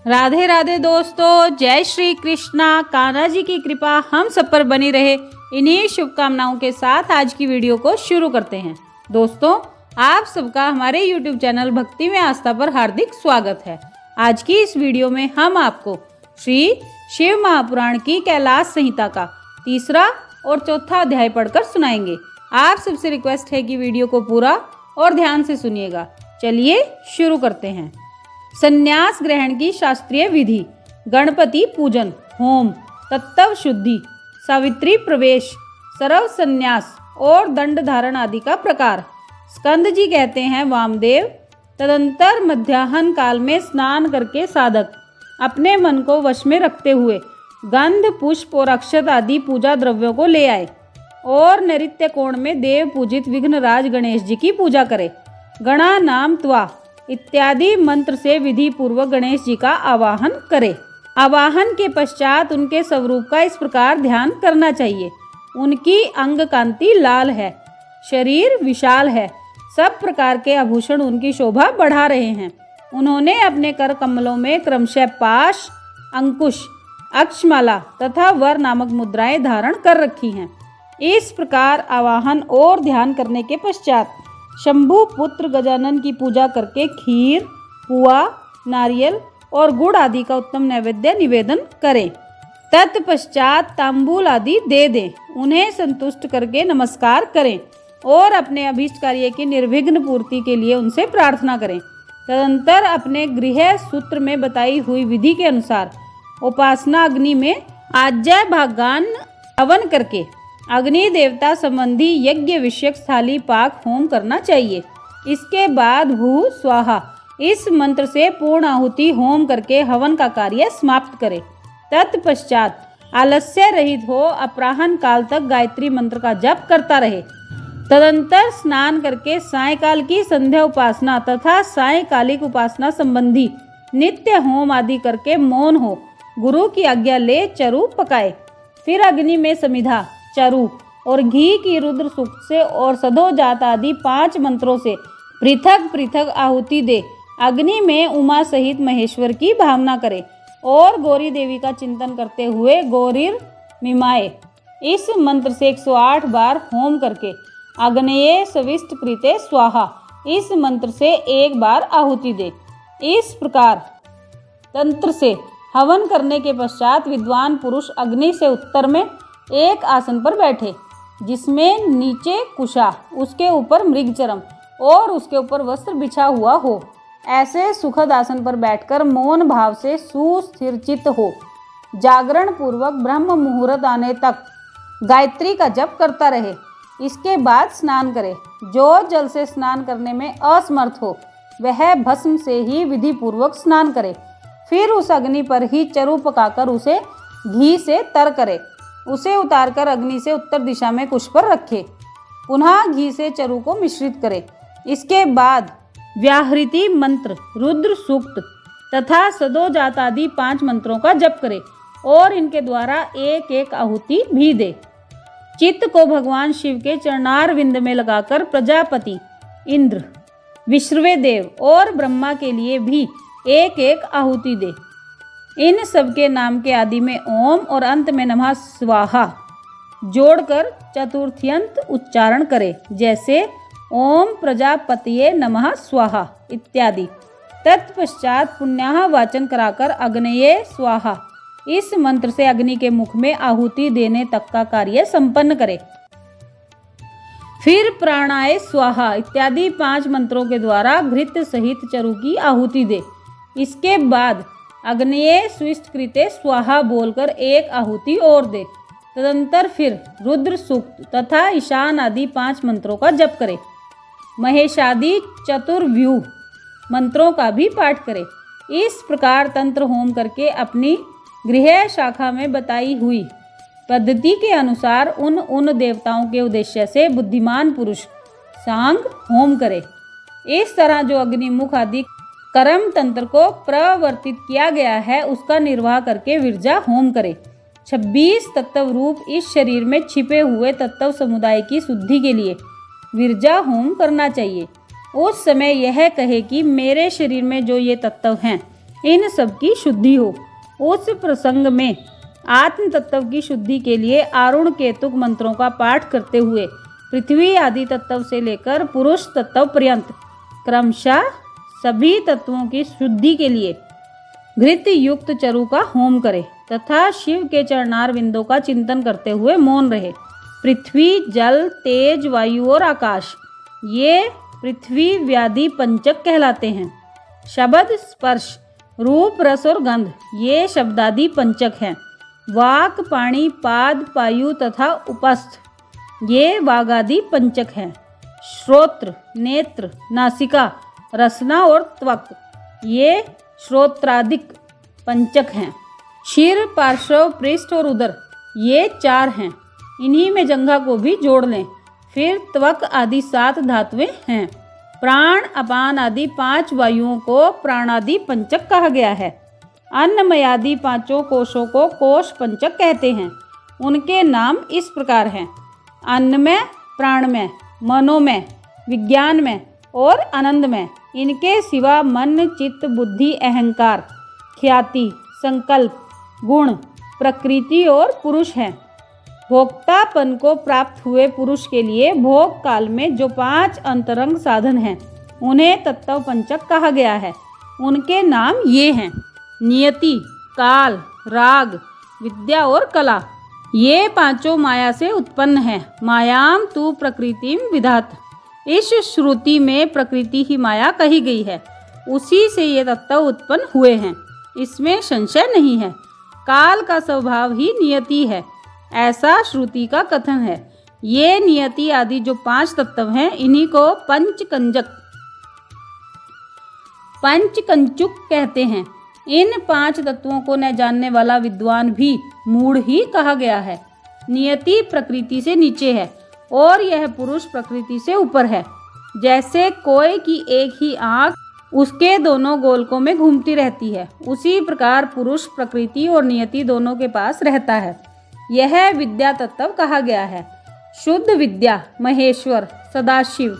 राधे राधे दोस्तों, जय श्री कृष्णा। कान्हा जी की कृपा हम सब पर बनी रहे, इन्हीं शुभकामनाओं के साथ आज की वीडियो को शुरू करते हैं। दोस्तों, आप सबका हमारे YouTube चैनल भक्ति में आस्था पर हार्दिक स्वागत है। आज की इस वीडियो में हम आपको श्री शिव महापुराण की कैलाश संहिता का तीसरा और चौथा अध्याय पढ़कर सुनाएंगे। आप सबसे रिक्वेस्ट है कि वीडियो को पूरा और ध्यान से सुनिएगा। चलिए शुरू करते हैं। संन्यास ग्रहण की शास्त्रीय विधि, गणपति पूजन, होम, तत्व शुद्धि, सावित्री प्रवेश, सरव संन्यास और दंड धारण आदि का प्रकार। स्कंद जी कहते हैं, वामदेव तदंतर मध्याह्न काल में स्नान करके साधक अपने मन को वश में रखते हुए गंध, पुष्प और अक्षत आदि पूजा द्रव्यों को ले आए और नैऋत्य कोण में देव पूजित विघ्नराज गणेश जी की पूजा करे। गणा नाम त्वा इत्यादि मंत्र से विधि पूर्वक गणेश जी का आवाहन करे। आवाहन के पश्चात उनके स्वरूप का इस प्रकार ध्यान करना चाहिए। उनकी अंग कांति लाल है, शरीर विशाल है, सब प्रकार के आभूषण उनकी शोभा बढ़ा रहे हैं। उन्होंने अपने कर कमलों में क्रमशः पाश, अंकुश, अक्षमाला तथा वर नामक मुद्राएं धारण कर रखी हैं। इस प्रकार आवाहन और ध्यान करने के पश्चात शंभु पुत्र गजानन की पूजा करके खीर, पुआ, नारियल और गुड़ आदि का उत्तम नैवेद्य निवेदन करें। तत्पश्चात तांबूल आदि दे दें। उन्हें संतुष्ट करके नमस्कार करें और अपने अभीष्ट कार्य की निर्विघ्न पूर्ति के लिए उनसे प्रार्थना करें। तदंतर अपने गृह सूत्र में बताई हुई विधि के अनुसार उपासना अग्नि में आज्य भागान हवन करके अग्नि देवता संबंधी यज्ञ विषयक स्थाली पाक होम करना चाहिए। इसके बाद भू स्वाहा इस मंत्र से पूर्ण आहुति होम करके हवन का कार्य समाप्त करें। तत्पश्चात आलस्य रहित हो अपराह्न काल तक गायत्री मंत्र का जप करता रहे। तदंतर स्नान करके सायंकाल की संध्या उपासना तथा सायंकालिक उपासना संबंधी नित्य होम आदि करके मौन हो गुरु की आज्ञा ले चरु पकाए। फिर अग्नि में समिधा, चरु और घी की रुद्र सूक्त से और सदो जात आदि 5 मंत्रों से पृथक पृथक आहुति दे। अग्नि में उमा सहित महेश्वर की भावना करे और गौरी देवी का चिंतन करते हुए गौरीर मिमाए इस मंत्र से 108 बार होम करके अग्नये सविष्ट कृते स्वाहा इस मंत्र से 1 बार आहुति दे। इस प्रकार तंत्र से हवन करने के पश्चात विद्वान पुरुष अग्नि से उत्तर में एक आसन पर बैठे, जिसमें नीचे कुशा, उसके ऊपर मृगचरम और उसके ऊपर वस्त्र बिछा हुआ हो। ऐसे सुखद आसन पर बैठकर मौन भाव से सुस्थिर चित्त हो जागरण पूर्वक ब्रह्म मुहूर्त आने तक गायत्री का जप करता रहे। इसके बाद स्नान करे। जो जल से स्नान करने में असमर्थ हो वह भस्म से ही विधि पूर्वक स्नान करे। फिर उस अग्नि पर ही चरु पकाकर उसे घी से तर करे। उसे उतारकर अग्नि से उत्तर दिशा में कुश पर रखे। पुनः घी से चरु को मिश्रित करे। इसके बाद व्याहृति मंत्र, रुद्र सूक्त तथा सदो जात आदि 5 मंत्रों का जप करे और इनके द्वारा एक एक आहुति भी दे। चित्त को भगवान शिव के चरणारविंद में लगाकर प्रजापति, इंद्र, विश्रवेदेव और ब्रह्मा के लिए भी एक एक आहुति दे। इन सब के नाम के आदि में ओम और अंत में नमः स्वाहा जोड़कर चतुर्थ्यंत उच्चारण करे, जैसे ओम प्रजापतये नमः स्वाहा इत्यादि। तत्पश्चात पुण्याह वाचन कराकर अग्नये स्वाहा इस मंत्र से अग्नि के मुख में आहुति देने तक का कार्य संपन्न करे। फिर प्राणाय स्वाहा इत्यादि 5 मंत्रों के द्वारा घृत सहित चरु की आहुति दे। इसके बाद अग्नये स्विष्ट कृते स्वाहा बोलकर एक आहुति और दे। तदंतर फिर रुद्र सूक्त तथा ईशान आदि 5 मंत्रों का जप करे। महेशादि चतुर्व्यूह मंत्रों का भी पाठ करे। इस प्रकार तंत्र होम करके अपनी गृह शाखा में बताई हुई पद्धति के अनुसार उन देवताओं के उद्देश्य से बुद्धिमान पुरुष सांग होम करे। इस तरह जो अग्निमुख आदि कर्म तंत्र को प्रवर्तित किया गया है उसका निर्वाह करके विरजा होम करे। 26 तत्व रूप इस शरीर में छिपे हुए तत्व समुदाय की शुद्धि के लिए विरजा होम करना चाहिए। उस समय यह कहे कि मेरे शरीर में जो ये तत्व हैं इन सब की शुद्धि हो। उस प्रसंग में आत्म तत्व की शुद्धि के लिए आरुण केतुक मंत्रों का पाठ करते हुए पृथ्वी आदि तत्व से लेकर पुरुष तत्व पर्यंत क्रमशः सभी तत्वों की शुद्धि के लिए घृत युक्त चरु का होम करे तथा शिव के चरणार बिंदों का चिंतन करते हुए मौन रहे। पृथ्वी, जल, तेज, वायु और आकाश ये पृथ्वी व्याधि पंचक कहलाते हैं। शब्द, स्पर्श, रूप, रस और गंध ये शब्दादि पंचक हैं। वाक, पाणी, पाद, पायु तथा उपस्थ ये वागादि पंचक हैं। श्रोत्र, नेत्र, नासिका, रसना और त्वक ये श्रोत्रादिक पंचक हैं। शिर, पार्श्व, पृष्ठ और उदर ये 4 हैं। इन्हीं में जंघा को भी जोड़ लें। फिर त्वक आदि 7 धातुएं हैं। प्राण, अपान आदि 5 वायुओं को प्राणादि पंचक कहा गया है। अन्नमयादि 5 कोशों को कोश पंचक कहते हैं। उनके नाम इस प्रकार हैं: अन्नमय, प्राणमय, मनोमय, विज्ञानमय और आनंदमय। इनके सिवा मन, चित्त, बुद्धि, अहंकार, ख्याति, संकल्प, गुण, प्रकृति और पुरुष हैं। भोक्तापन को प्राप्त हुए पुरुष के लिए भोग काल में जो 5 अंतरंग साधन हैं उन्हें तत्व पंचक कहा गया है। उनके नाम ये हैं: नियति, काल, राग, विद्या और कला। ये 5 माया से उत्पन्न हैं। मायाम तु प्रकृतिम विधात। इस श्रुति में प्रकृति ही माया कही गई है। उसी से ये तत्व उत्पन्न हुए हैं, इसमें संशय नहीं है। काल का स्वभाव ही नियति है, ऐसा श्रुति का कथन है। ये नियति आदि जो 5 तत्व हैं इन्हीं को पंचकंचुक कहते हैं। इन 5 तत्वों को न जानने वाला विद्वान भी मूढ़ ही कहा गया है। नियति प्रकृति से नीचे है और यह पुरुष प्रकृति से ऊपर है। जैसे कोई की एक ही आंख उसके दोनों गोलकों में घूमती रहती है, उसी प्रकार पुरुष प्रकृति और नियति दोनों के पास रहता है। यह विद्या तत्व कहा गया है। शुद्ध विद्या महेश्वर, सदाशिव,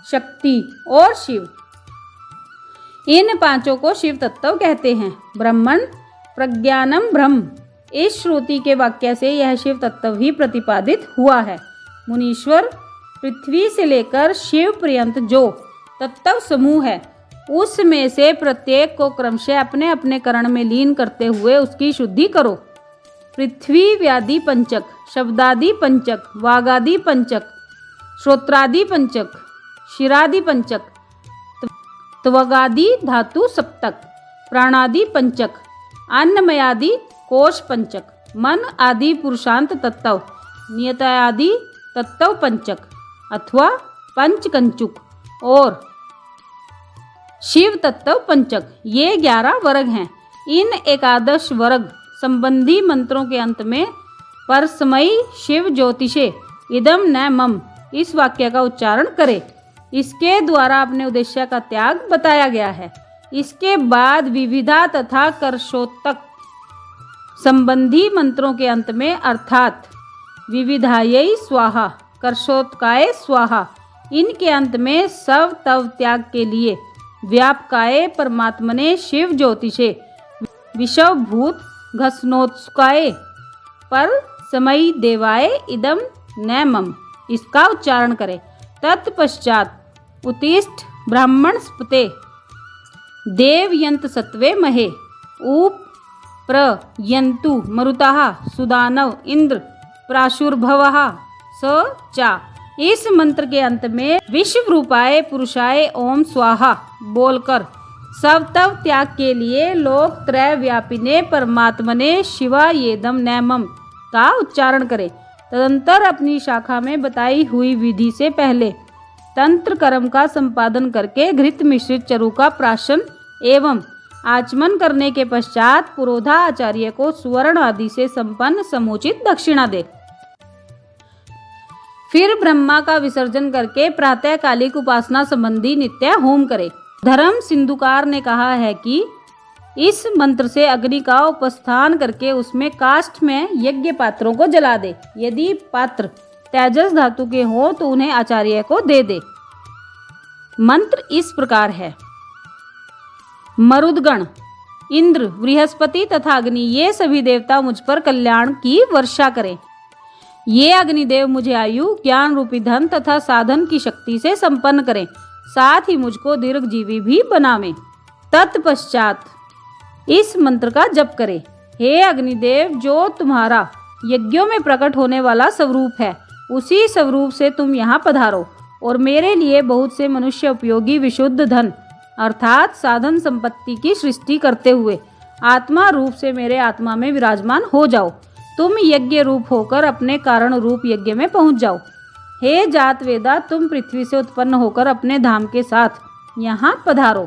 शक्ति और शिव, इन 5 को शिव तत्व कहते हैं। ब्रह्मण, प्रज्ञानम ब्रह्म, इस श्रुति के वाक्य से यह शिव तत्व ही प्रतिपादित हुआ है। मुनीश्वर, पृथ्वी से लेकर शिव पर्यंत जो तत्व समूह है उसमें से प्रत्येक को क्रमशः अपने अपने करण में लीन करते हुए उसकी शुद्धि करो। पृथ्वी व्याधि पंचक, शब्दादि पंचक, वागादि पंचक, श्रोत्रादि पंचक, शिरादि पंचक, त्वगादि धातु सप्तक, प्राणादि पंचक, अन्नमयादि कोश पंचक, मन आदि पुरुषांत तत्व, नियतादि तत्व पंचक अथवा पंचकंचुक और शिव तत्व पंचक, ये 11 वर्ग हैं। इन एकादश वर्ग संबंधी मंत्रों के अंत में परस्मयी शिव ज्योतिषे इदम न मम इस वाक्य का उच्चारण करें। इसके द्वारा अपने उद्देश्य का त्याग बताया गया है। इसके बाद विविधा तथा कर्षोत्तक संबंधी मंत्रों के अंत में अर्थात विविधायै स्वाहा, कर्षोत्काय स्वाहा, इनके अंत में सव तव त्याग के लिए व्यापकाय परमात्मने शिव ज्योतिषे विषवभूत घसनोत्सुकाय पर समयी देवाय इदम न मम इसका उच्चारण करें। तत्पश्चात उत्तिष्ठ ब्राह्मण स्पते देवयंत सत्वे महे उप प्रयंतु मरुताः सुदानव इंद्र प्राशुर्भवः स चा। इस मंत्र के अंत में विश्व रूपाय पुरुषाय ओम स्वाहा बोलकर सब तव त्याग के लिए लोक त्रय व्यापिने परमात्मने शिवायेदम नैमम का उच्चारण करें। तदंतर अपनी शाखा में बताई हुई विधि से पहले तंत्र कर्म का संपादन करके घृत मिश्रित चरु का प्राशन एवं आचमन करने के पश्चात पुरोधा आचार्य को सुवर्ण आदि से संपन्न समुचित दक्षिणा दे। फिर ब्रह्मा का विसर्जन करके प्रातःकालिक उपासना संबंधी नित्य होम करे। धर्म सिंधुकार ने कहा है कि इस मंत्र से अग्नि का उपस्थान करके उसमें काष्ठ में यज्ञ पात्रों को जला दे। यदि पात्र तेजस धातु के हो तो उन्हें आचार्य को दे दे। मंत्र इस प्रकार है। मरुदगण इंद्र, बृहस्पति तथा अग्नि ये सभी देवता मुझ पर कल्याण की वर्षा करें। ये अग्निदेव मुझे आयु, ज्ञान रूपी धन तथा साधन की शक्ति से संपन्न करें, साथ ही मुझको दीर्घजीवी भी बनावें। तत्पश्चात इस मंत्र का जप करें। हे अग्निदेव, जो तुम्हारा यज्ञों में प्रकट होने वाला स्वरूप है, उसी स्वरूप से तुम यहाँ पधारो और मेरे लिए बहुत से मनुष्य उपयोगी विशुद्ध धन अर्थात साधन संपत्ति की सृष्टि करते हुए आत्मा रूप से मेरे आत्मा में विराजमान हो जाओ। तुम यज्ञ रूप होकर अपने कारण रूप यज्ञ में पहुंच जाओ। हे जात वेदा, तुम पृथ्वी से उत्पन्न होकर अपने धाम के साथ यहाँ पधारो।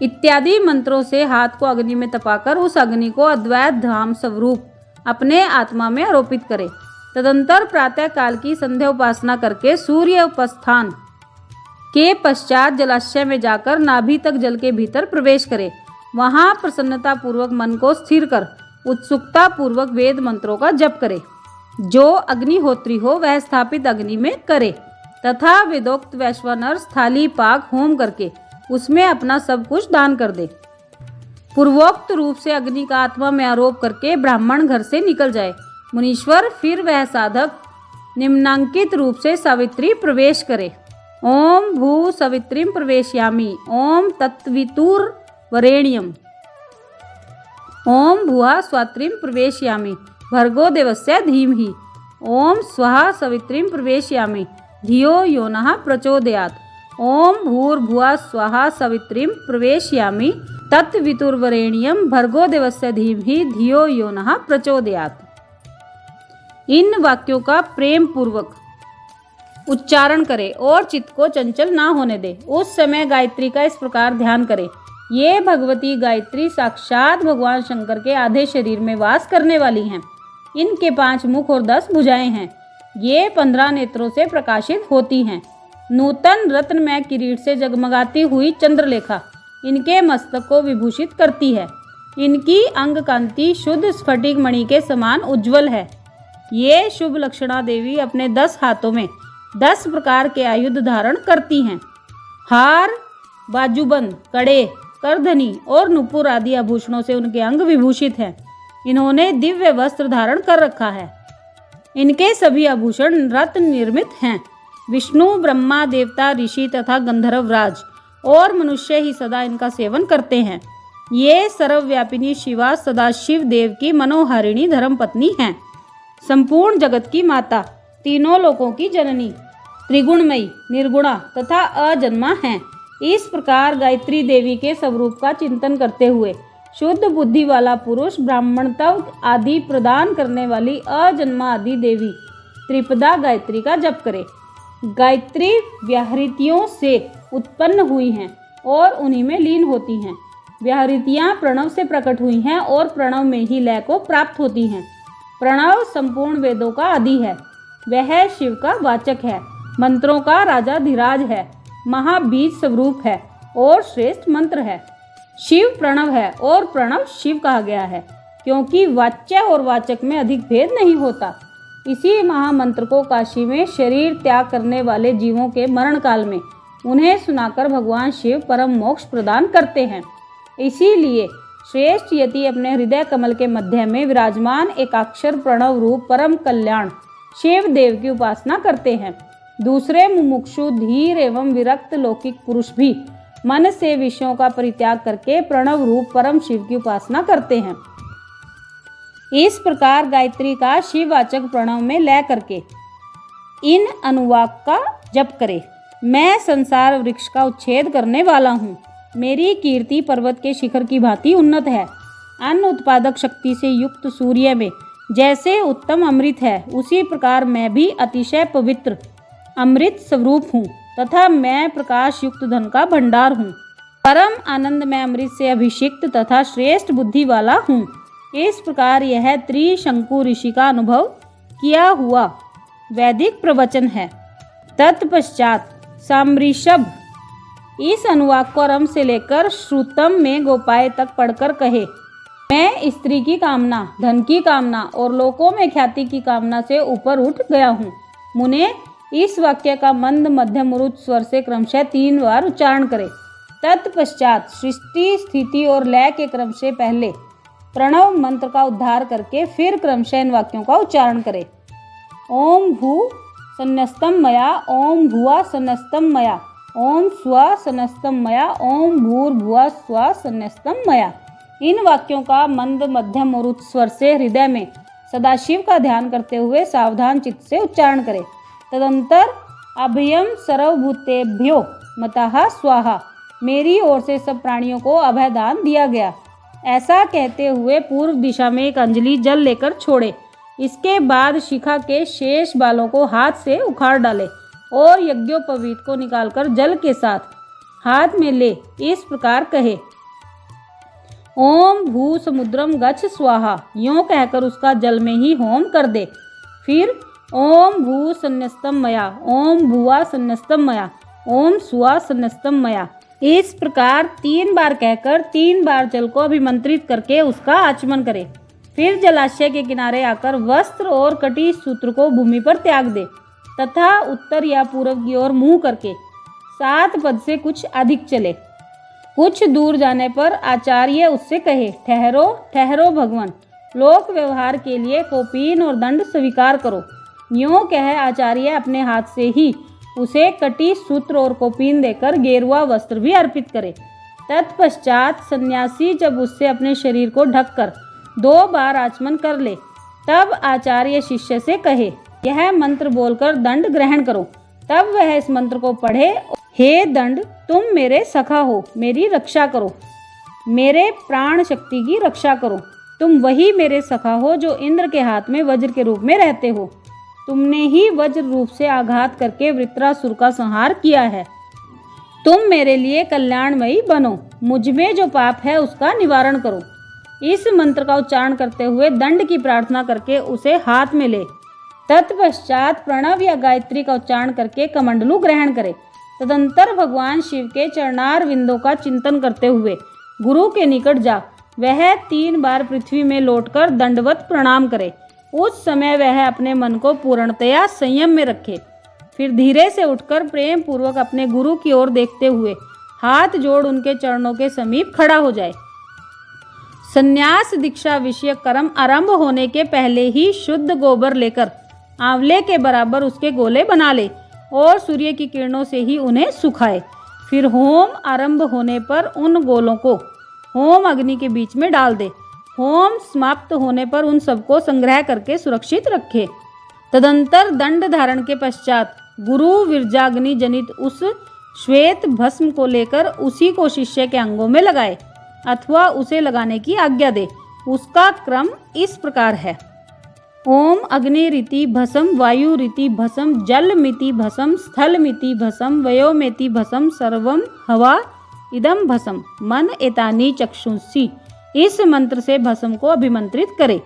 इत्यादि मंत्रों से हाथ को अग्नि में तपाकर उस अग्नि को अद्वैत धाम स्वरूप अपने आत्मा में आरोपित करें। तदंतर प्रातः काल की संध्या उपासना करके सूर्य उपस्थान के पश्चात जलाशय में जाकर नाभि तक जल के भीतर प्रवेश करें। वहां प्रसन्नता पूर्वक मन को स्थिर कर उत्सुकता पूर्वक वेद मंत्रों का जप करे। जो अग्निहोत्री हो वह स्थापित अग्नि में करे तथा वेदोक्त वैश्वानर स्थाली पाक होम करके उसमें अपना सब कुछ दान कर दे। पूर्वोक्त रूप से अग्नि का आत्मा में आरोप करके ब्राह्मण घर से निकल जाए। मुनीश्वर फिर वह साधक निम्नांकित रूप से सावित्री प्रवेश करे। ओम भू सवित्रीम प्रवेशयामि। ओम तत्वितुर वरेण्यम। ओम भुआ स्वात्रीम प्रवेशयामि भर्गो देवस्य धीमहि। ओम स्वहा सवित्रीम प्रवेशयामि धियो यो नः प्रचोदयात्। ओम भूर्भुवः स्वहा सवित्रीम प्रवेशयामि तत्वितुर्वरेण्यम भर्गो देवस्य धीमहि धियो यो नः प्रचोदयात्। इन वाक्यों का प्रेम पूर्वक उच्चारण करें और चित्त को चंचल ना होने दे। उस समय गायत्री का इस प्रकार ध्यान करें। ये भगवती गायत्री साक्षात भगवान शंकर के आधे शरीर में वास करने वाली हैं। इनके 5 मुख और 10 भुजाएं हैं। ये 15 नेत्रों से प्रकाशित होती हैं। नूतन रत्नमय किरीट से जगमगाती हुई चंद्रलेखा इनके मस्तक को विभूषित करती है। इनकी अंग कांति शुद्ध स्फटिक मणि के समान उज्जवल है। ये शुभ लक्षणा देवी अपने 10 हाथों में 10 प्रकार के आयुध धारण करती हैं। हार, बाजूबंद, कड़े, करधनी और नुपुर आदि आभूषणों से उनके अंग विभूषित हैं। इन्होंने दिव्य वस्त्र धारण कर रखा है। इनके सभी आभूषण रत्न निर्मित हैं। विष्णु, ब्रह्मा, देवता, ऋषि तथा गंधर्व राज और मनुष्य ही सदा इनका सेवन करते हैं। ये सर्वव्यापिनी शिवा सदाशिव देव की मनोहारिणी धर्मपत्नी हैं। संपूर्ण जगत की माता, तीनों लोकों की जननी, त्रिगुणमयी, निर्गुणा तथा अजन्मा हैं। इस प्रकार गायत्री देवी के स्वरूप का चिंतन करते हुए शुद्ध बुद्धि वाला पुरुष ब्राह्मणत्व आदि प्रदान करने वाली अजन्मा आदि देवी त्रिपदा गायत्री का जप करे। गायत्री व्याहृतियों से उत्पन्न हुई हैं और उन्हीं में लीन होती हैं। व्याहृतियाँ प्रणव से प्रकट हुई हैं और प्रणव में ही लय को प्राप्त होती हैं। प्रणव संपूर्ण वेदों का आदि है। वह शिव का वाचक है, मंत्रों का राजाधिराज है, महाबीज स्वरूप है और श्रेष्ठ मंत्र है। शिव प्रणव है और प्रणव शिव कहा गया है, क्योंकि वाच्य और वाचक में अधिक भेद नहीं होता। इसी महामंत्र को काशी में शरीर त्याग करने वाले जीवों के मरण काल में उन्हें सुनाकर भगवान शिव परम मोक्ष प्रदान करते हैं। इसीलिए श्रेष्ठ यति अपने हृदय कमल के मध्य में विराजमान एकाक्षर प्रणव रूप परम कल्याण शिव देव की उपासना करते हैं। दूसरे मुमुक्षु धीर एवं विरक्त लौकिक पुरुष भी मन से विषयों का परित्याग करके प्रणव रूप परम शिव की उपासना करते हैं। इस प्रकार गायत्री का शिववाचक प्रणव में लय करके इन अनुवाक का जप करे। मैं संसार वृक्ष का उच्छेद करने वाला हूँ। मेरी कीर्ति पर्वत के शिखर की भांति उन्नत है। अन्न उत्पादक शक्ति से युक्त सूर्य में जैसे उत्तम अमृत है, उसी प्रकार मैं भी अतिशय पवित्र अमृत स्वरूप हूँ तथा मैं प्रकाश युक्त धन का भंडार हूँ। परम आनंद में अमृत से अभिषिक्त तथा श्रेष्ठ बुद्धि वाला हूँ। इस प्रकार यह त्रिशंकु ऋषि का अनुभव किया हुआ वैदिक प्रवचन है। तत्पश्चात सामृषभ इस अनुवाक को आरंभ से लेकर श्रुतम में गोपाय तक पढ़कर कहे, मैं स्त्री की कामना, धन की कामना और लोकों में ख्याति की कामना से ऊपर उठ गया हूँ। मुने इस वाक्य का मंद मध्यम रुद्र स्वर से क्रमशः 3 बार उच्चारण करें। तत्पश्चात सृष्टि स्थिति और लय के क्रम से पहले प्रणव मंत्र का उद्धार करके फिर क्रमशः इन वाक्यों का उच्चारण करें। ओम भू सन्नस्तम मया, ओम भुवा सन्नस्तम मया, ओम स्वा सन्नस्तम मया, ओम भूर्भुवा स्वा सन्नस्तम मया। इन वाक्यों का मंद मध्यम और उच्च स्वर से हृदय में सदाशिव का ध्यान करते हुए सावधान चित्त से उच्चारण करें। तदंतर अभयम सर्वभूतेभ्यो मतः स्वाहा, मेरी ओर से सब प्राणियों को अभयदान दिया गया, ऐसा कहते हुए पूर्व दिशा में एक अंजलि जल लेकर छोड़े। इसके बाद शिखा के शेष बालों को हाथ से उखाड़ डाले और यज्ञोपवीत को निकालकर जल के साथ हाथ में ले इस प्रकार कहे, ओम भू समुद्रम गच्छ स्वाहा, यों कहकर उसका जल में ही होम कर दे। फिर ओम भू सन्नस्तम मया, ओम भुवा सन्नस्तम मया, ओम स्वा सन्नस्तम मया, इस प्रकार 3 बार कहकर 3 बार जल को अभिमंत्रित करके उसका आचमन करे। फिर जलाशय के किनारे आकर वस्त्र और कटी सूत्र को भूमि पर त्याग दे तथा उत्तर या पूर्व की ओर मुंह करके 7 पद से कुछ अधिक चले। कुछ दूर जाने पर आचार्य उससे कहे, ठहरो ठहरो भगवान, लोक व्यवहार के लिए कौपीन और दंड स्वीकार करो। यूँ कह आचार्य अपने हाथ से ही उसे कटी सूत्र और कौपीन देकर गेरुआ वस्त्र भी अर्पित करे। तत्पश्चात सन्यासी जब उससे अपने शरीर को ढककर 2 बार आचमन कर ले, तब आचार्य शिष्य से कहे, यह मंत्र बोलकर दंड ग्रहण करो। तब वह इस मंत्र को पढ़े, हे दंड, तुम मेरे सखा हो, मेरी रक्षा करो, मेरे प्राण शक्ति की रक्षा करो। तुम वही मेरे सखा हो जो इंद्र के हाथ में वज्र के रूप में रहते हो। तुमने ही वज्र रूप से आघात करके वृत्रासुर का संहार किया है। तुम मेरे लिए कल्याणमयी बनो, मुझ में जो पाप है उसका निवारण करो। इस मंत्र का उच्चारण करते हुए दंड की प्रार्थना करके उसे हाथ में ले। तत्पश्चात प्रणव या गायत्री का उच्चारण करके कमंडलू ग्रहण करे। तदंतर भगवान शिव के चरणार विंदों का चिंतन करते हुए गुरु के निकट जा वह 3 बार पृथ्वी में लौटकर दंडवत प्रणाम करे। उस समय वह अपने मन को पूर्णतया संयम में रखे। फिर धीरे से उठकर प्रेम पूर्वक अपने गुरु की ओर देखते हुए हाथ जोड़ उनके चरणों के समीप खड़ा हो जाए। संन्यास दीक्षा विषय कर्म आरंभ होने के पहले ही शुद्ध गोबर लेकर आंवले के बराबर उसके गोले बना ले और सूर्य की किरणों से ही उन्हें सुखाए। फिर होम आरंभ होने पर उन गोलों को होम अग्नि के बीच में डाल दे। होम समाप्त होने पर उन सबको संग्रह करके सुरक्षित रखे। तदंतर दंड धारण के पश्चात गुरु विरजाग्नि जनित उस श्वेत भस्म को लेकर उसी को शिष्य के अंगों में लगाए अथवा उसे लगाने की आज्ञा दे। उसका क्रम इस प्रकार है, ओम अग्नि रीति भस्म, वायु रीति भस्म, जल मिति भस्म, स्थल मिति भस्म, वयोमेति भस्म, सर्वम हवा इदम भस्म, मन एतानी चक्षुंसी। इस मंत्र से भस्म को अभिमंत्रित करे।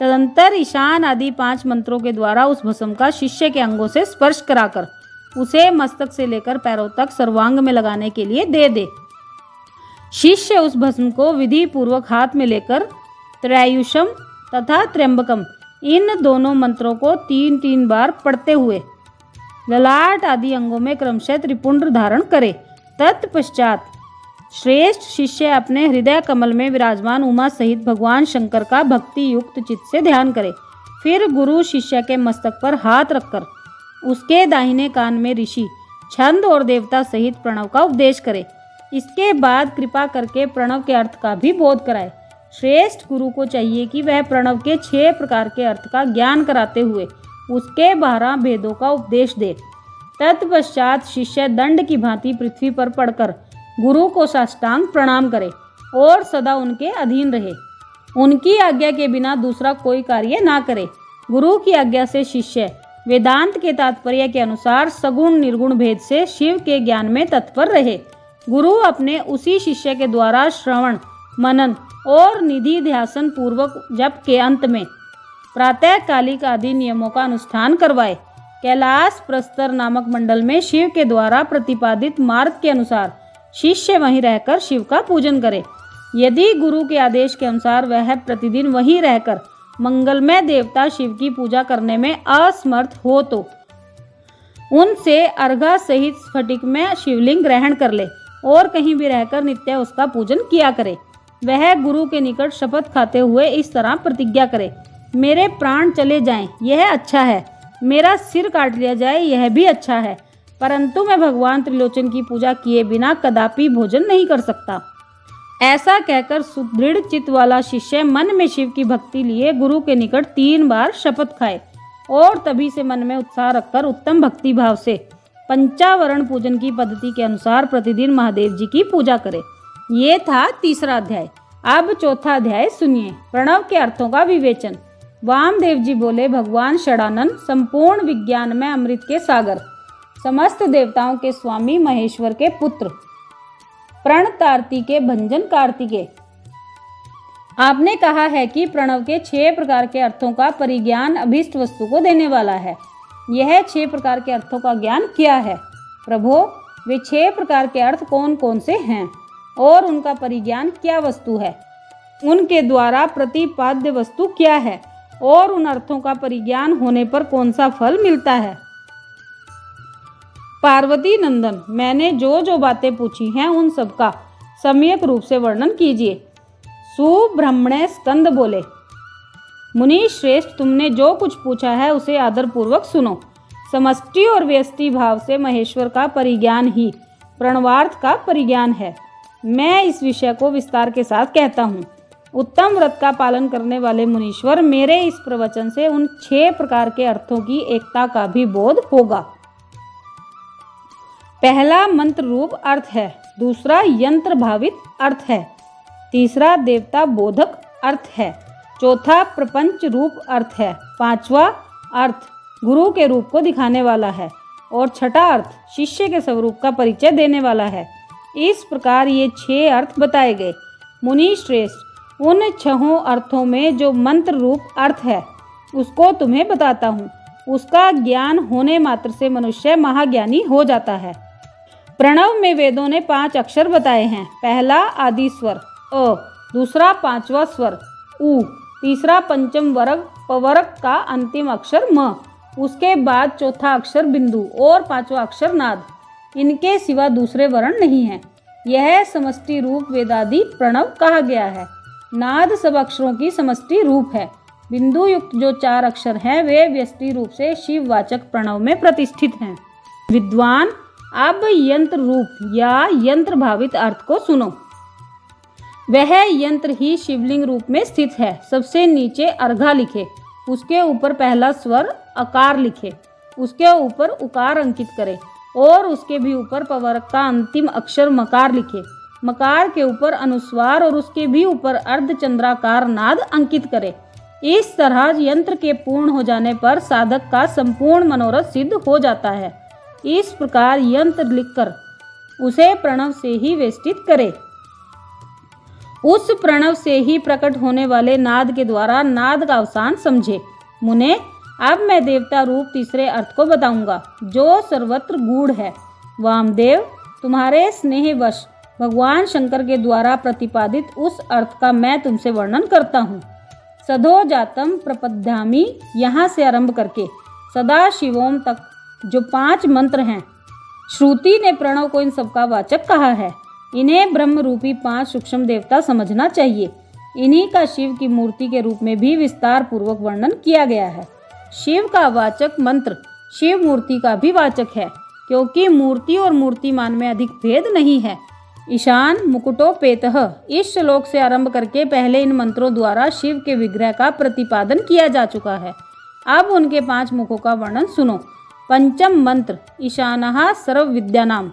तदंतर ईशान आदि 5 मंत्रों के द्वारा उस भस्म का शिष्य के अंगों से स्पर्श कराकर उसे मस्तक से लेकर पैरों तक सर्वांग में लगाने के लिए दे दे। शिष्य उस भस्म को विधि पूर्वक हाथ में लेकर त्रयायुषम तथा त्र्यंबकम इन दोनों मंत्रों को 3-3 बार पढ़ते हुए ललाट आदि अंगों में क्रमशः त्रिपुंड धारण करे। तत्पश्चात श्रेष्ठ शिष्य अपने हृदय कमल में विराजमान उमा सहित भगवान शंकर का भक्ति युक्त चित्त से ध्यान करे। फिर गुरु शिष्य के मस्तक पर हाथ रखकर उसके दाहिने कान में ऋषि छंद और देवता सहित प्रणव का उपदेश करे। इसके बाद कृपा करके प्रणव के अर्थ का भी बोध कराए। श्रेष्ठ गुरु को चाहिए कि वह प्रणव के 6 प्रकार के अर्थ का ज्ञान कराते हुए उसके 12 भेदों का उपदेश दे। तत्पश्चात शिष्य दंड की भांति पृथ्वी पर पड़कर गुरु को साष्टांग प्रणाम करे और सदा उनके अधीन रहे। उनकी आज्ञा के बिना दूसरा कोई कार्य ना करे। गुरु की आज्ञा से शिष्य वेदांत के तात्पर्य के अनुसार सगुण निर्गुण भेद से शिव के ज्ञान में तत्पर रहे। गुरु अपने उसी शिष्य के द्वारा श्रवण मनन और निधि ध्यासन पूर्वक जप के अंत में प्रातः कालिक आदि नियमों का अनुष्ठान करवाए। कैलाश प्रस्तर नामक मंडल में शिव के द्वारा प्रतिपादित मार्ग के अनुसार शिष्य वहीं रहकर शिव का पूजन करे। यदि गुरु के आदेश के अनुसार वह प्रतिदिन वहीं रहकर मंगलमय देवता शिव की पूजा करने में असमर्थ हो तो उनसे अर्घा सहित स्फटिक में शिवलिंग ग्रहण कर ले और कहीं भी रहकर नित्य उसका पूजन किया करे। वह गुरु के निकट शपथ खाते हुए इस तरह प्रतिज्ञा करे, मेरे प्राण चले जाएं यह अच्छा है, मेरा सिर काट लिया जाए यह भी अच्छा है, परंतु मैं भगवान त्रिलोचन की पूजा किए बिना कदापि भोजन नहीं कर सकता। ऐसा कहकर सुदृढ़ चित्त वाला शिष्य मन में शिव की भक्ति लिए गुरु के निकट 3 बार शपथ खाए और तभी से मन में उत्साह रखकर उत्तम भक्ति भाव से पंचावरण पूजन की पद्धति के अनुसार प्रतिदिन महादेव जी की पूजा करे। ये था तीसरा अध्याय। अब चौथा अध्याय सुनिए। प्रणव के अर्थों का विवेचन। वामदेव जी बोले, भगवान षडानंद संपूर्ण विज्ञान में अमृत के सागर, समस्त देवताओं के स्वामी महेश्वर के पुत्र, प्रणतार्ती के भंजन कार्तिकेय, आपने कहा है कि प्रणव के 6 प्रकार के अर्थों का परिज्ञान अभीष्ट वस्तु को देने वाला है। यह 6 प्रकार के अर्थों का ज्ञान क्या है? प्रभो, वे 6 प्रकार के अर्थ कौन कौन से हैं और उनका परिज्ञान क्या वस्तु है? उनके द्वारा प्रतिपाद्य वस्तु क्या है और उन अर्थों का परिज्ञान होने पर कौन सा फल मिलता है? पार्वती नंदन, मैंने जो जो बातें पूछी हैं उन सबका सम्यक रूप से वर्णन कीजिए। सुब्रह्मण्य स्कंद बोले, मुनि श्रेष्ठ, तुमने जो कुछ पूछा है उसे आदरपूर्वक सुनो। समष्टि और व्यष्टि भाव से महेश्वर का परिज्ञान ही प्रणवार्थ का परिज्ञान है। मैं इस विषय को विस्तार के साथ कहता हूँ। उत्तम व्रत का पालन करने वाले मुनीश्वर, मेरे इस प्रवचन से उन 6 प्रकार के अर्थों की एकता का भी बोध होगा। पहला मंत्र रूप अर्थ है, दूसरा यंत्र भावित अर्थ है, तीसरा देवता बोधक अर्थ है, चौथा प्रपंच रूप अर्थ है, 5वां अर्थ गुरु के रूप को दिखाने वाला है और छठा अर्थ शिष्य के स्वरूप का परिचय देने वाला है। इस प्रकार ये 6 अर्थ बताए गए। मुनि श्रेष्ठ, उन 6 अर्थों में जो मंत्र रूप अर्थ है उसको तुम्हें बताता हूँ। उसका ज्ञान होने मात्र से मनुष्य महाज्ञानी हो जाता है। प्रणव में वेदों ने 5 अक्षर बताए हैं। पहला आदि स्वर अ, दूसरा 5वां स्वर उ, तीसरा पंचम वर्ग पवर्ग का अंतिम अक्षर म, उसके बाद चौथा अक्षर बिंदु और 5वां अक्षर नाद। इनके सिवा दूसरे वर्ण नहीं है। यह समष्टि रूप वेदादि प्रणव कहा गया है। नाद सब अक्षरों की समष्टि रूप है। बिंदु युक्त जो 4 अक्षर हैं वे व्यष्टि रूप से शिववाचक प्रणव में प्रतिष्ठित हैं। विद्वान, अब यंत्र रूप या यंत्र भावित अर्थ को सुनो। वह यंत्र ही शिवलिंग रूप में स्थित है। सबसे नीचे अर्घा लिखे, उसके ऊपर पहला स्वर अकार लिखे, उसके ऊपर उकार अंकित करे और उसके भी ऊपर पवर्ग का अंतिम अक्षर मकार लिखे। मकार के ऊपर अनुस्वार और उसके भी ऊपर अर्धचंद्राकार नाद अंकित करे। इस तरह यंत्र के पूर्ण हो जाने पर साधक का संपूर्ण मनोरथ सिद्ध हो जाता है। इस प्रकार यंत्र लिखकर उसे प्रणव से ही वेष्टित करे। उस प्रणव से ही प्रकट होने वाले नाद के द्वारा नाद का अवसान समझे। मुने, अब मैं देवता रूप तीसरे अर्थ को बताऊंगा जो सर्वत्र गूढ़ है। वामदेव, तुम्हारे स्नेहवश भगवान शंकर के द्वारा प्रतिपादित उस अर्थ का मैं तुमसे वर्णन करता हूँ। सदो जातम प्रपद्यामि, यहाँ से आरंभ करके सदा शिवोम तक जो 5 मंत्र हैं, श्रुति ने प्रणव को इन सबका वाचक कहा है। इन्हें ब्रह्म रूपी 5 सूक्ष्म देवता समझना चाहिए। इन्हीं का शिव की मूर्ति के रूप में भी विस्तार पूर्वक वर्णन किया गया है। शिव का वाचक मंत्र शिव मूर्ति का भी वाचक है, क्योंकि मूर्ति और मूर्तिमान में अधिक भेद नहीं है। ईशान मुकुटोपेतः, इस श्लोक से आरंभ करके पहले इन मंत्रों द्वारा शिव के विग्रह का प्रतिपादन किया जा चुका है। अब उनके 5 मुखों का वर्णन सुनो। पंचम मंत्र ईशानः सर्व विद्यानाम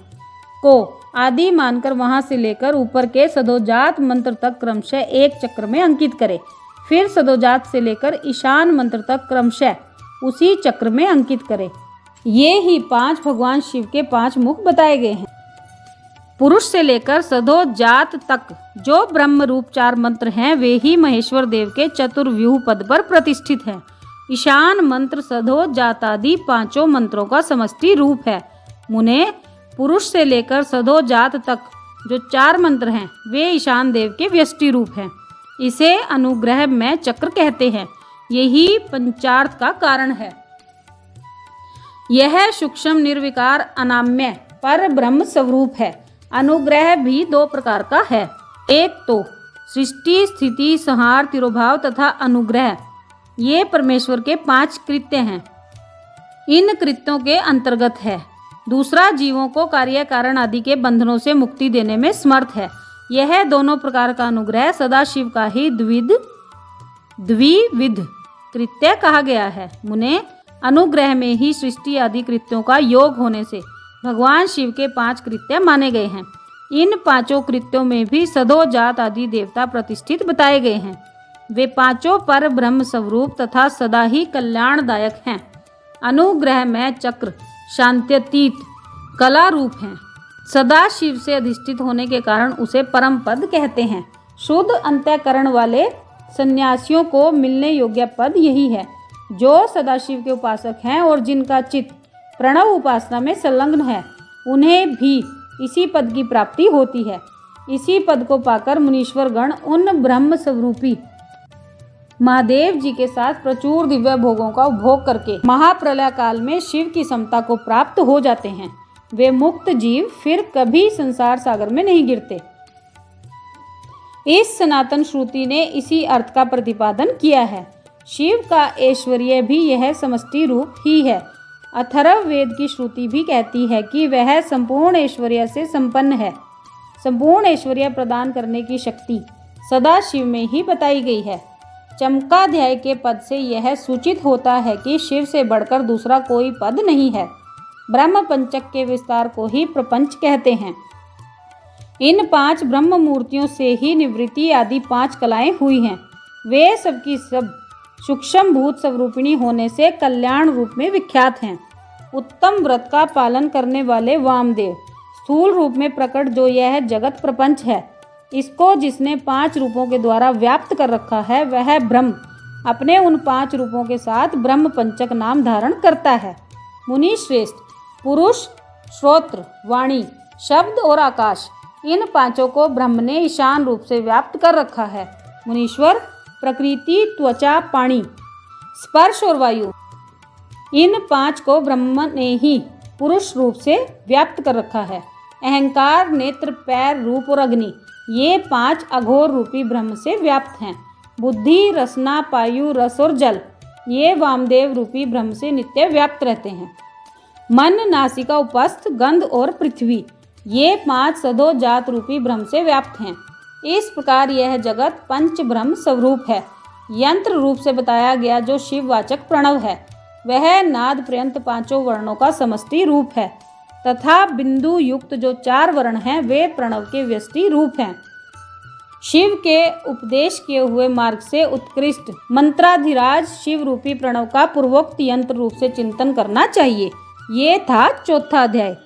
को आदि मानकर वहां से लेकर ऊपर के सदोजात मंत्र तक क्रमशः एक चक्र में अंकित करे। फिर सदोजात से लेकर ईशान मंत्र तक क्रमशः उसी चक्र में अंकित करे। ये ही 5 भगवान शिव के 5 मुख बताए गए हैं। पुरुष से लेकर सदोजात तक जो ब्रह्म रूप 4 मंत्र हैं वे ही महेश्वर देव के चतुर्व्यूह पद पर प्रतिष्ठित हैं। ईशान मंत्र सदोजातादि 5 मंत्रों का समष्टि रूप है। मुने, पुरुष से लेकर सदोजात तक जो 4 मंत्र हैं वे ईशान देव के व्यष्टि रूप हैं। इसे अनुग्रह में चक्र कहते हैं। यही पंचार्थ का कारण है। यह सूक्ष्म निर्विकार अनाम्य पर ब्रह्म स्वरूप है। अनुग्रह भी दो प्रकार का है। एक तो सृष्टि, स्थिति, संहार, तिरोभाव तथा अनुग्रह, ये परमेश्वर के 5 कृत्य हैं, इन कृत्यों के अंतर्गत है। दूसरा जीवों को कार्य कारण आदि के बंधनों से मुक्ति देने में समर्थ है। यह दोनों प्रकार का अनुग्रह सदाशिव का ही द्विविध कृत्य कहा गया है। मुने, अनुग्रह में ही सृष्टि आदि कृत्यों का योग होने से भगवान शिव के 5 कृत्य माने गए हैं। इन 5 कृत्यों में भी सदो जात आदि देवता प्रतिष्ठित बताए गए हैं। वे 5 पर ब्रह्म स्वरूप तथा सदा ही कल्याणदायक हैं। अनुग्रह में चक्र, शांत्यतीत, कला रूप हैं। सदा शिव से अधिष्ठित होने के कारण उसे परम पद कहते हैं। शुद्ध अंतःकरण वाले सन्यासियों को मिलने योग्य पद यही है। जो सदाशिव के उपासक हैं और जिनका चित्त प्रणव उपासना में संलग्न है, उन्हें भी इसी पद की प्राप्ति होती है। इसी पद को पाकर मुनीश्वर गण उन ब्रह्म स्वरूपी महादेव जी के साथ प्रचुर दिव्य भोगों का उपभोग करके महाप्रलय काल में शिव की समता को प्राप्त हो जाते हैं। वे मुक्त जीव फिर कभी संसार सागर में नहीं गिरते। इस सनातन श्रुति ने इसी अर्थ का प्रतिपादन किया है। शिव का ऐश्वर्य भी यह समष्टि रूप ही है। अथर्व वेद की श्रुति भी कहती है कि वह संपूर्ण ऐश्वर्य से संपन्न है। संपूर्ण ऐश्वर्य प्रदान करने की शक्ति सदा शिव में ही बताई गई है। चमकाध्याय के पद से यह सूचित होता है कि शिव से बढ़कर दूसरा कोई पद नहीं है। ब्रह्म पंचक के विस्तार को ही प्रपंच कहते हैं। इन 5 ब्रह्म मूर्तियों से ही निवृत्ति आदि 5 कलाएं हुई हैं। वे सबकी सब सूक्ष्म भूत स्वरूपिणी होने से कल्याण रूप में विख्यात हैं। उत्तम व्रत का पालन करने वाले वामदेव स्थूल रूप में प्रकट जो यह जगत प्रपंच है, इसको जिसने 5 रूपों के द्वारा व्याप्त कर रखा है, वह ब्रह्म अपने उन 5 रूपों के साथ ब्रह्म पंचक नाम धारण करता है। मुनि श्रेष्ठ, पुरुष, श्रोत्र, वाणी, शब्द और आकाश, इन 5 को ब्रह्म ने ईशान रूप से व्याप्त कर रखा है। मुनीश्वर प्रकृति, त्वचा, पाणी, स्पर्श और वायु, इन 5 को ब्रह्म ने ही पुरुष रूप से व्याप्त कर रखा है। अहंकार, नेत्र, पैर, रूप और अग्नि, ये 5 अघोर रूपी ब्रह्म से व्याप्त हैं। बुद्धि, रसना, पायु, रस और जल, ये वामदेव रूपी ब्रह्म से नित्य व्याप्त रहते हैं। मन, नासिका, उपस्थ, गंध और पृथ्वी, ये 5 सदो जात रूपी ब्रह्म से व्याप्त हैं। इस प्रकार यह जगत पंच ब्रह्म स्वरूप है। यंत्र रूप से बताया गया जो शिववाचक प्रणव है, वह नाद पर्यंत 5 वर्णों का समष्टि रूप है तथा बिंदु युक्त जो 4 वर्ण हैं वे प्रणव के व्यष्टि रूप हैं। शिव के उपदेश किए हुए मार्ग से उत्कृष्ट मंत्राधिराज शिव रूपी प्रणव का पूर्वोक्त यंत्र रूप से चिंतन करना चाहिए। ये था 4था अध्याय।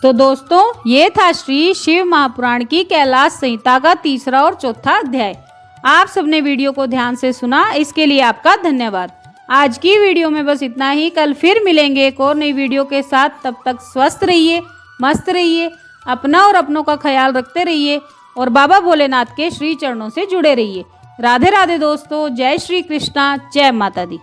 तो दोस्तों, ये था श्री शिव महापुराण की कैलाश संहिता का 3रा और 4था अध्याय। आप सबने वीडियो को ध्यान से सुना, इसके लिए आपका धन्यवाद। आज की वीडियो में बस इतना ही। कल फिर मिलेंगे एक और नई वीडियो के साथ। तब तक स्वस्थ रहिए, मस्त रहिए, अपना और अपनों का ख्याल रखते रहिए और बाबा भोलेनाथ के श्री चरणों से जुड़े रहिए। राधे राधे दोस्तों, जय श्री कृष्णा, जय माता दी।